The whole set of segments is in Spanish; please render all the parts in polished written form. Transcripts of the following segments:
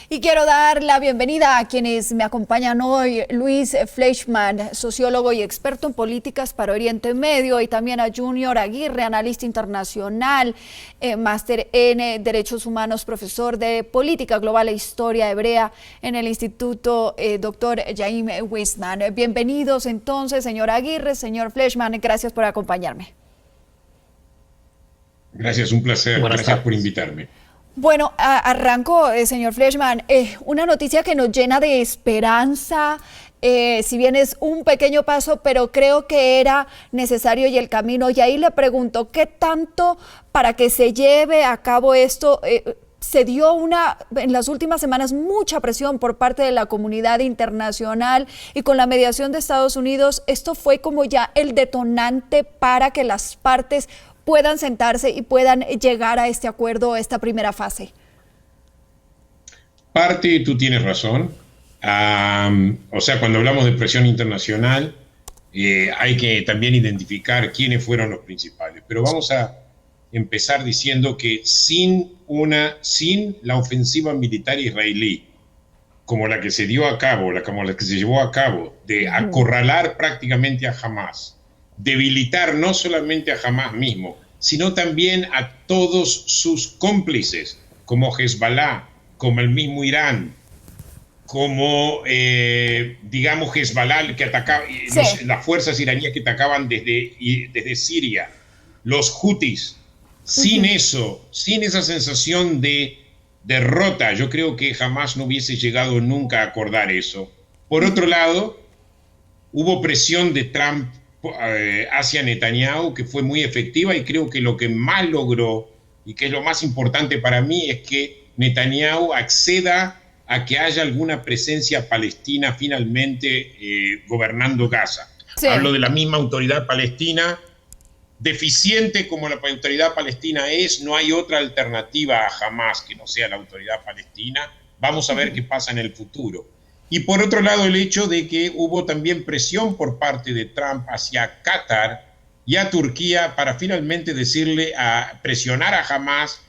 Y quiero dar la bienvenida a quienes me acompañan hoy: Luis Fleischmann, sociólogo y experto en políticas para Oriente Medio, y también a Junior Aguirre, analista internacional, máster en Derechos Humanos, profesor de Política Global e Historia Hebrea en el Instituto Dr. Chaim Weizmann. Bienvenidos entonces, señor Aguirre, señor Fleischmann, gracias por acompañarme. Gracias, un placer, gracias por invitarme. Bueno, arranco, señor Fleischmann, una noticia que nos llena de esperanza, si bien es un pequeño paso, pero creo que era necesario y el camino. Y ahí le pregunto, ¿qué tanto para que se lleve a cabo esto? Se dio en las últimas semanas mucha presión por parte de la comunidad internacional, y con la mediación de Estados Unidos, esto fue como ya el detonante para que las partes puedan sentarse y puedan llegar a este acuerdo, a esta primera fase. Parte, tú tienes razón. O sea, cuando hablamos de presión internacional, hay que también identificar quiénes fueron los principales. Pero vamos a empezar diciendo que sin la ofensiva militar israelí, como la que se dio a cabo, como la que se llevó a cabo, de acorralar prácticamente a Hamás, debilitar no solamente a Hamás mismo, sino también a todos sus cómplices, como Hezbollah, como el mismo Irán, como, digamos, Hezbollah, que atacaba, las fuerzas iraníes que atacaban desde Siria, los Houthis. Sin eso, sin esa sensación de derrota, yo creo que jamás no hubiese llegado nunca a acordar eso. Por otro lado, hubo presión de Trump hacia Netanyahu, que fue muy efectiva, y creo que lo que más logró, y que es lo más importante para mí, es que Netanyahu acceda a que haya alguna presencia palestina finalmente gobernando Gaza. Sí. Hablo de la misma autoridad palestina. Deficiente como la autoridad palestina es, no hay otra alternativa a Hamás que no sea la autoridad palestina. Vamos a ver qué pasa en el futuro. Y por otro lado, el hecho de que hubo también presión por parte de Trump hacia Qatar y a Turquía para finalmente presionar a Hamás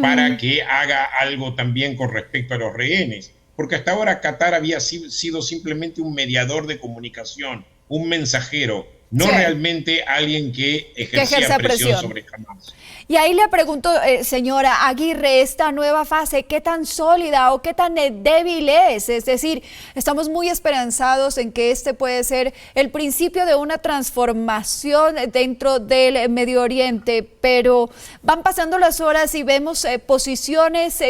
para que haga algo también con respecto a los rehenes. Porque hasta ahora Qatar había sido simplemente un mediador de comunicación, un mensajero, no realmente alguien que ejercía presión sobre Hamás. Y ahí le pregunto, señora Aguirre, esta nueva fase, ¿qué tan sólida o qué tan débil es? Es decir, estamos muy esperanzados en que este puede ser el principio de una transformación dentro del Medio Oriente, pero van pasando las horas y vemos posiciones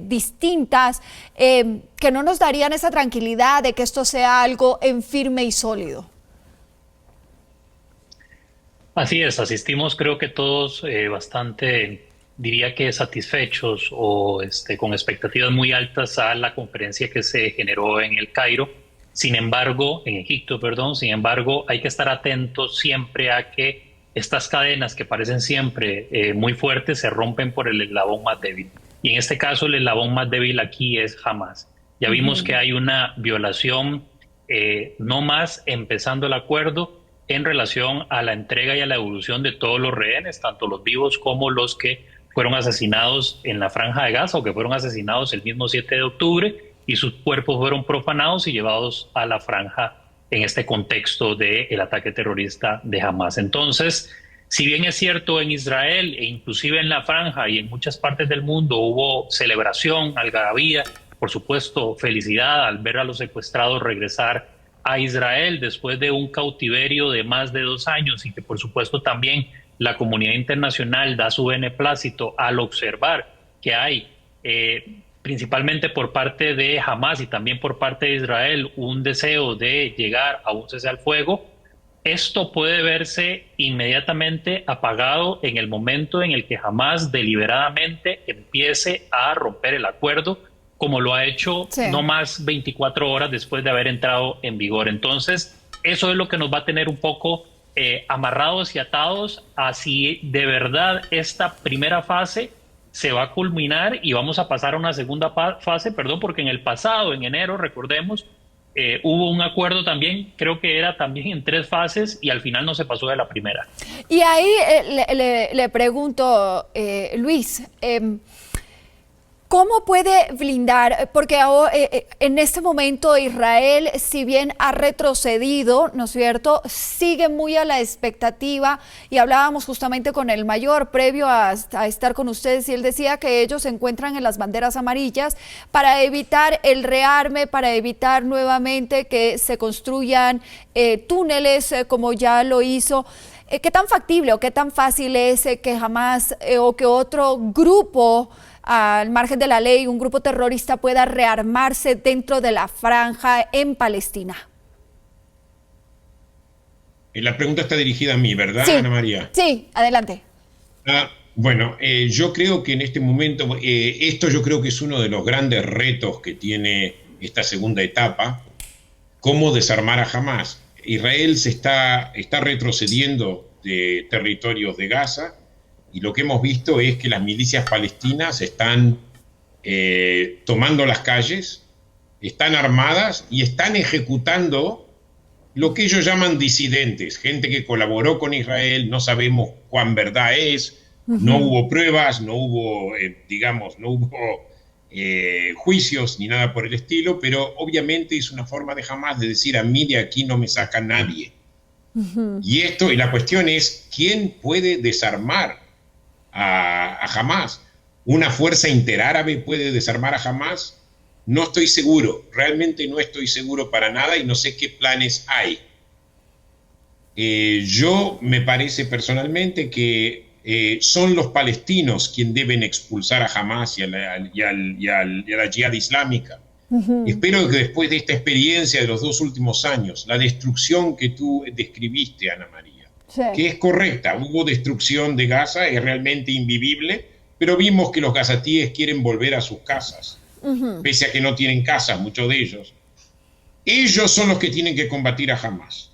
distintas que no nos darían esa tranquilidad de que esto sea algo en firme y sólido. Así es, asistimos creo que todos bastante, diría que satisfechos o con expectativas muy altas a la conferencia que se generó en el Cairo. Sin embargo, en Egipto, perdón, sin embargo, hay que estar atentos siempre a que estas cadenas que parecen siempre muy fuertes se rompen por el eslabón más débil. Y en este caso el eslabón más débil aquí es Hamás. Ya vimos que hay una violación, no más empezando el acuerdo, en relación a la entrega y a la devolución de todos los rehenes, tanto los vivos como los que fueron asesinados en la Franja de Gaza o que fueron asesinados el mismo 7 de octubre y sus cuerpos fueron profanados y llevados a la Franja en este contexto del ataque terrorista de Hamás. Entonces, si bien es cierto en Israel e inclusive en la Franja y en muchas partes del mundo hubo celebración, algarabía, por supuesto felicidad al ver a los secuestrados regresar a Israel después de un cautiverio de más de 2 años, y que por supuesto también la comunidad internacional da su beneplácito al observar que hay principalmente por parte de Hamás y también por parte de Israel un deseo de llegar a un cese al fuego. Esto puede verse inmediatamente apagado en el momento en el que Hamás deliberadamente empiece a romper el acuerdo, como lo ha hecho no más 24 horas después de haber entrado en vigor. Entonces, eso es lo que nos va a tener un poco amarrados y atados a si de verdad esta primera fase se va a culminar y vamos a pasar a una segunda fase, porque en el pasado, en enero, recordemos, hubo un acuerdo también, creo que era también en 3 fases y al final no se pasó de la primera. Y ahí le pregunto, Luis, ¿Cómo puede blindar? Porque ahora, en este momento Israel, si bien ha retrocedido, ¿no es cierto?, sigue muy a la expectativa, y hablábamos justamente con el mayor previo a estar con ustedes, y él decía que ellos se encuentran en las banderas amarillas para evitar el rearme, para evitar nuevamente que se construyan túneles como ya lo hizo. ¿Qué tan factible o qué tan fácil es que Hamás o que otro grupo al margen de la ley, un grupo terrorista, pueda rearmarse dentro de la franja en Palestina? La pregunta está dirigida a mí, ¿verdad, Sí, Ana María? sí, adelante. Bueno, yo creo que en este momento, esto yo creo que es uno de los grandes retos que tiene esta segunda etapa, cómo desarmar a Hamás. Israel está retrocediendo de territorios de Gaza, y lo que hemos visto es que las milicias palestinas están tomando las calles, están armadas y están ejecutando lo que ellos llaman disidentes, gente que colaboró con Israel. No sabemos cuán verdad es, no hubo pruebas, no hubo, juicios ni nada por el estilo, pero obviamente es una forma de Hamás de decir: a mí de aquí no me saca nadie. Y la cuestión es, ¿quién puede desarmar a Hamás? ¿Una fuerza interárabe puede desarmar a Hamás? No estoy seguro, realmente no estoy seguro para nada, y no sé qué planes hay. Yo me parece personalmente que son los palestinos quienes deben expulsar a Hamás y a la Yihad Islámica. Espero que después de esta experiencia de los 2 últimos años, la destrucción que tú describiste, Ana María, sí, que es correcta, hubo destrucción de Gaza, es realmente invivible, pero vimos que los gazatíes quieren volver a sus casas, pese a que no tienen casas, muchos de ellos. Ellos son los que tienen que combatir a Hamás.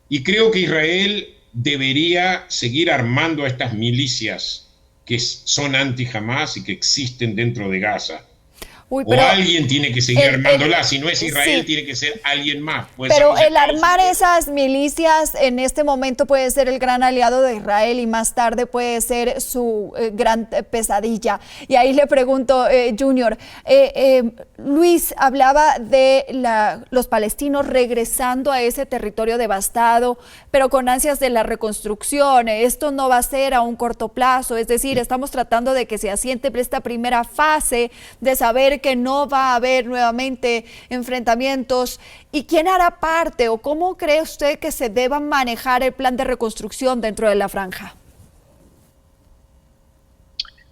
Y creo que Israel debería seguir armando a estas milicias que son anti-Hamás y que existen dentro de Gaza. Uy, o alguien tiene que seguir armándola. Si no es Israel, sí, tiene que ser alguien más. Pero el armar esas milicias en este momento puede ser el gran aliado de Israel, y más tarde puede ser su gran pesadilla. Y ahí le pregunto, Junior, Luis hablaba de los palestinos regresando a ese territorio devastado, pero con ansias de la reconstrucción. Esto no va a ser a un corto plazo, es decir, estamos tratando de que se asiente esta primera fase, de saber que no va a haber nuevamente enfrentamientos. ¿Y quién hará parte, o cómo cree usted que se deba manejar el plan de reconstrucción dentro de la franja?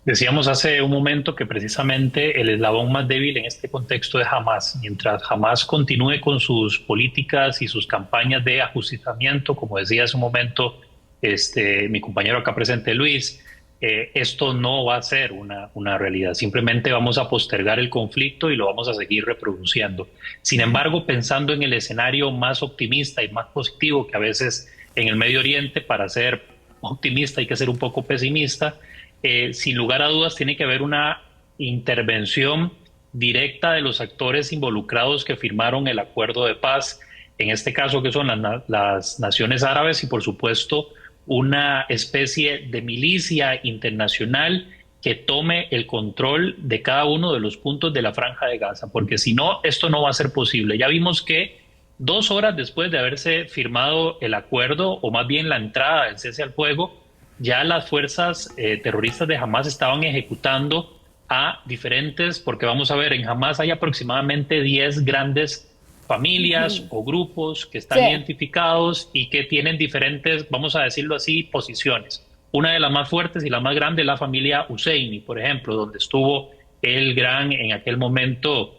Decíamos hace un momento que precisamente el eslabón más débil en este contexto es Hamás. Mientras Hamás continúe con sus políticas y sus campañas de ajusticiamiento, como decía hace un momento mi compañero acá presente, Luis, esto no va a ser una realidad. Simplemente vamos a postergar el conflicto y lo vamos a seguir reproduciendo. Sin embargo, pensando en el escenario más optimista y más positivo, que a veces en el Medio Oriente, para ser optimista hay que ser un poco pesimista, sin lugar a dudas tiene que haber una intervención directa de los actores involucrados que firmaron el acuerdo de paz, en este caso que son las naciones árabes, y por supuesto una especie de milicia internacional que tome el control de cada uno de los puntos de la Franja de Gaza, porque si no, esto no va a ser posible. Ya vimos que 2 horas después de haberse firmado el acuerdo, o más bien la entrada del cese al fuego, ya las fuerzas terroristas de Hamás estaban ejecutando a diferentes, porque vamos a ver, en Hamás hay aproximadamente 10 grandes familias o grupos que están identificados y que tienen diferentes, vamos a decirlo así, posiciones. Una de las más fuertes y la más grande es la familia Husseini, por ejemplo, donde estuvo el gran, en aquel momento,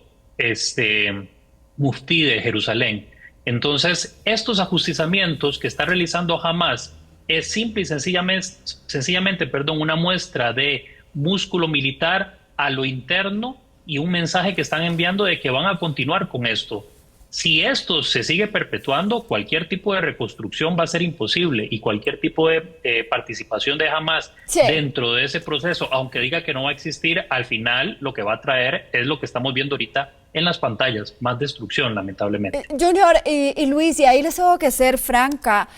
muftí de Jerusalén. Entonces, estos ajusticiamientos que está realizando Hamás es simple y sencillamente, una muestra de músculo militar a lo interno, y un mensaje que están enviando de que van a continuar con esto. Si esto se sigue perpetuando, cualquier tipo de reconstrucción va a ser imposible y cualquier tipo de participación de Hamas Sí. dentro de ese proceso, aunque diga que no va a existir, al final lo que va a traer es lo que estamos viendo ahorita en las pantallas, más destrucción, lamentablemente. Junior y Luis, y ahí les tengo que ser franca,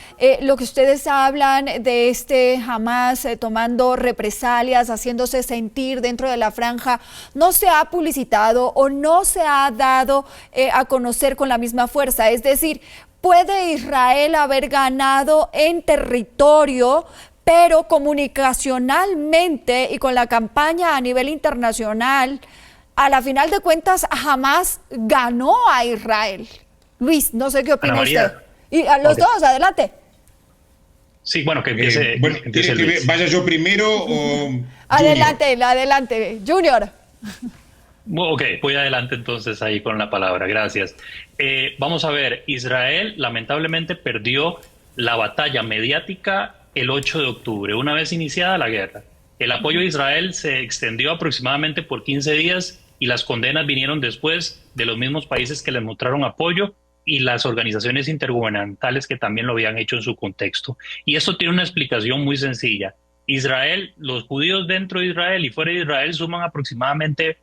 lo que ustedes hablan de este Hamas tomando represalias, haciéndose sentir dentro de la franja, no se ha publicitado o no se ha dado a conocer con la misma fuerza. Es decir, ¿puede Israel haber ganado en territorio, pero comunicacionalmente y con la campaña a nivel internacional, a la final de cuentas, Hamas ganó a Israel? Luis, no sé qué opina usted. Y a los dos, adelante. Sí, bueno, que empiece. Bueno, ¿quieres que vaya yo primero o...? Adelante, adelante. Junior. Ok, voy adelante entonces ahí con la palabra, gracias. Vamos a ver, Israel lamentablemente perdió la batalla mediática el 8 de octubre, una vez iniciada la guerra. El apoyo a Israel se extendió aproximadamente por 15 días y las condenas vinieron después de los mismos países que les mostraron apoyo y las organizaciones intergubernamentales que también lo habían hecho en su contexto. Y esto tiene una explicación muy sencilla. Israel, los judíos dentro de Israel y fuera de Israel suman aproximadamente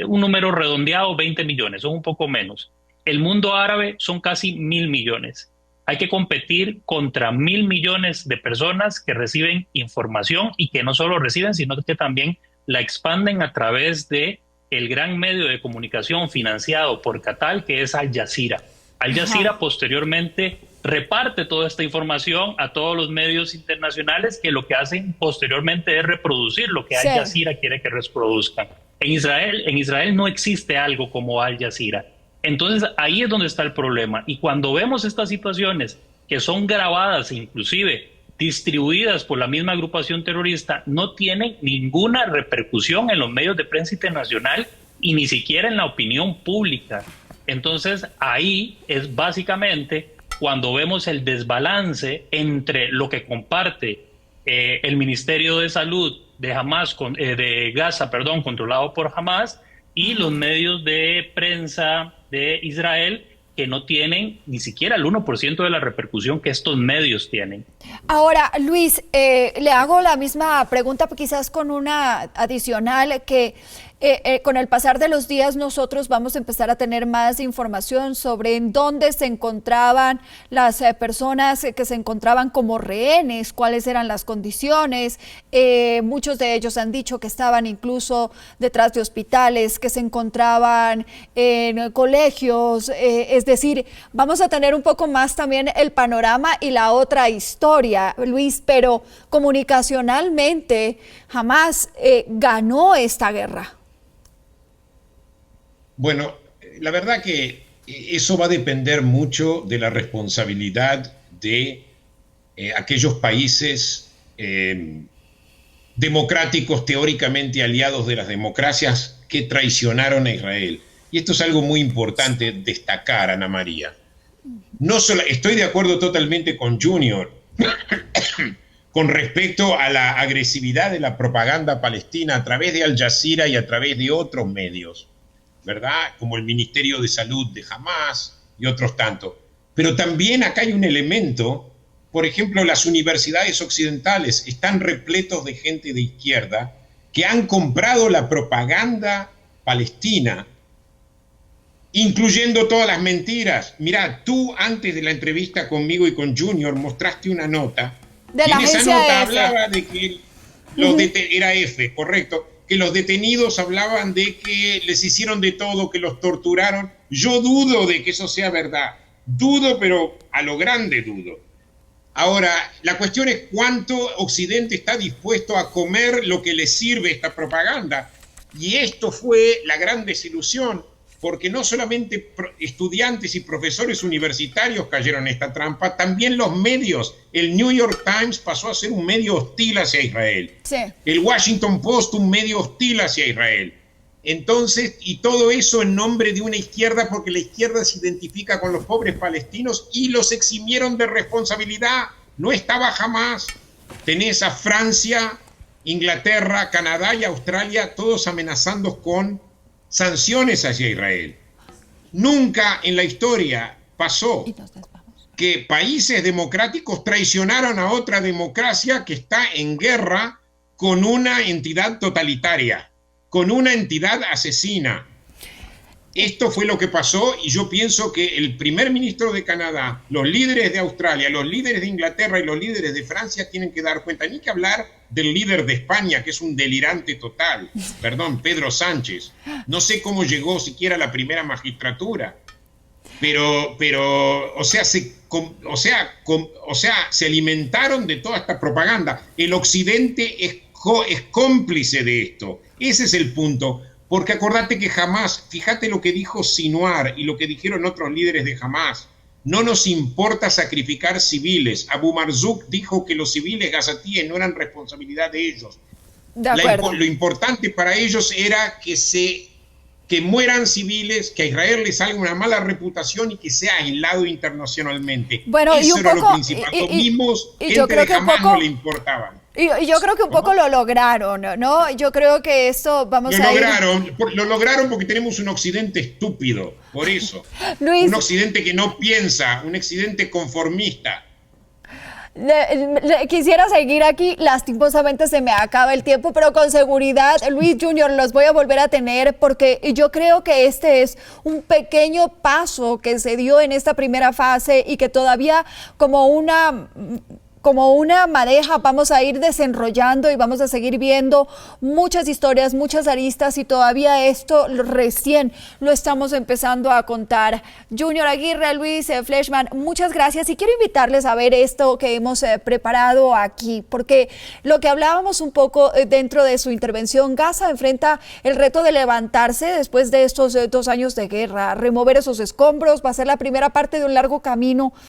un número redondeado, 20 millones, son un poco menos. El mundo árabe son casi 1.000 millones. Hay que competir contra 1.000 millones de personas que reciben información y que no solo reciben, sino que también la expanden a través de el gran medio de comunicación financiado por Qatar, que es Al Jazeera. Al Jazeera posteriormente reparte toda esta información a todos los medios internacionales que lo que hacen posteriormente es reproducir lo que Al Jazeera quiere que reproduzcan. En Israel no existe algo como Al Jazeera. Entonces ahí es donde está el problema. Y cuando vemos estas situaciones que son grabadas e inclusive distribuidas por la misma agrupación terrorista, no tienen ninguna repercusión en los medios de prensa internacional y ni siquiera en la opinión pública. Entonces ahí es básicamente cuando vemos el desbalance entre lo que comparte el Ministerio de Salud de de Gaza, controlado por Hamas, y los medios de prensa de Israel, que no tienen ni siquiera el 1% de la repercusión que estos medios tienen. Ahora, Luis, le hago la misma pregunta, quizás con una adicional, que con el pasar de los días nosotros vamos a empezar a tener más información sobre en dónde se encontraban las personas que se encontraban como rehenes, cuáles eran las condiciones. Muchos de ellos han dicho que estaban incluso detrás de hospitales, que se encontraban en colegios. Es decir, vamos a tener un poco más también el panorama y la otra historia, Luis, pero comunicacionalmente Hamas ganó esta guerra. Bueno, la verdad que eso va a depender mucho de la responsabilidad de aquellos países democráticos, teóricamente aliados de las democracias, que traicionaron a Israel. Y esto es algo muy importante destacar, Ana María. No solo, estoy de acuerdo totalmente con Junior con respecto a la agresividad de la propaganda palestina a través de Al Jazeera y a través de otros medios, ¿verdad? Como el Ministerio de Salud de Hamas y otros tantos. Pero también acá hay un elemento, por ejemplo, las universidades occidentales están repletos de gente de izquierda que han comprado la propaganda palestina, incluyendo todas las mentiras. Mirá, tú antes de la entrevista conmigo y con Junior mostraste una nota, de y la en esa agencia nota F. hablaba de que era F, correcto, que los detenidos hablaban de que les hicieron de todo, que los torturaron. Yo dudo de que eso sea verdad. Dudo, pero a lo grande dudo. Ahora, la cuestión es cuánto Occidente está dispuesto a comer lo que le sirve esta propaganda. Y esto fue la gran desilusión, porque no solamente estudiantes y profesores universitarios cayeron en esta trampa, también los medios. El New York Times pasó a ser un medio hostil hacia Israel. Sí. El Washington Post un medio hostil hacia Israel. Entonces, y todo eso en nombre de una izquierda, porque la izquierda se identifica con los pobres palestinos y los eximieron de responsabilidad. No estaba jamás. Tenés a Francia, Inglaterra, Canadá y Australia todos amenazando con sanciones hacia Israel. Nunca en la historia pasó Y nos desvamos. que países democráticos traicionaron a otra democracia que está en guerra con una entidad totalitaria, con una entidad asesina. Esto fue lo que pasó y yo pienso que el primer ministro de Canadá, los líderes de Australia, los líderes de Inglaterra y los líderes de Francia tienen que dar cuenta. Ni que hablar del líder de España, que es un delirante total, perdón, Pedro Sánchez. No sé cómo llegó siquiera a la primera magistratura, pero o sea, se alimentaron de toda esta propaganda. El Occidente es cómplice de esto. Ese es el punto. Porque acordate que jamás, fíjate lo que dijo Sinwar y lo que dijeron otros líderes de Hamás, no nos importa sacrificar civiles. Abu Marzouk dijo que los civiles gazatíes no eran responsabilidad de ellos. De acuerdo. Lo importante para ellos era que mueran civiles, que a Israel le salga una mala reputación y que sea aislado internacionalmente. Bueno, eso y un era poco, lo principal. Los mismos y yo gente creo de que un Hamás poco, no le importaban. y yo creo que un poco lo lograron, ¿no? Yo creo que esto vamos a ir... Lo lograron porque tenemos un occidente estúpido, por eso. Luis, Un occidente que no piensa, un occidente conformista. Quisiera seguir aquí, lastimosamente se me acaba el tiempo, pero con seguridad, Luis Junior, los voy a volver a tener porque yo creo que este es un pequeño paso que se dio en esta primera fase y que todavía como una madeja vamos a ir desenrollando y vamos a seguir viendo muchas historias, muchas aristas y todavía esto recién lo estamos empezando a contar. Junior Aguirre, Luis Fleischmann, muchas gracias y quiero invitarles a ver esto que hemos preparado aquí, porque lo que hablábamos un poco dentro de su intervención, Gaza enfrenta el reto de levantarse después de estos 2 años de guerra, remover esos escombros, va a ser la primera parte de un largo camino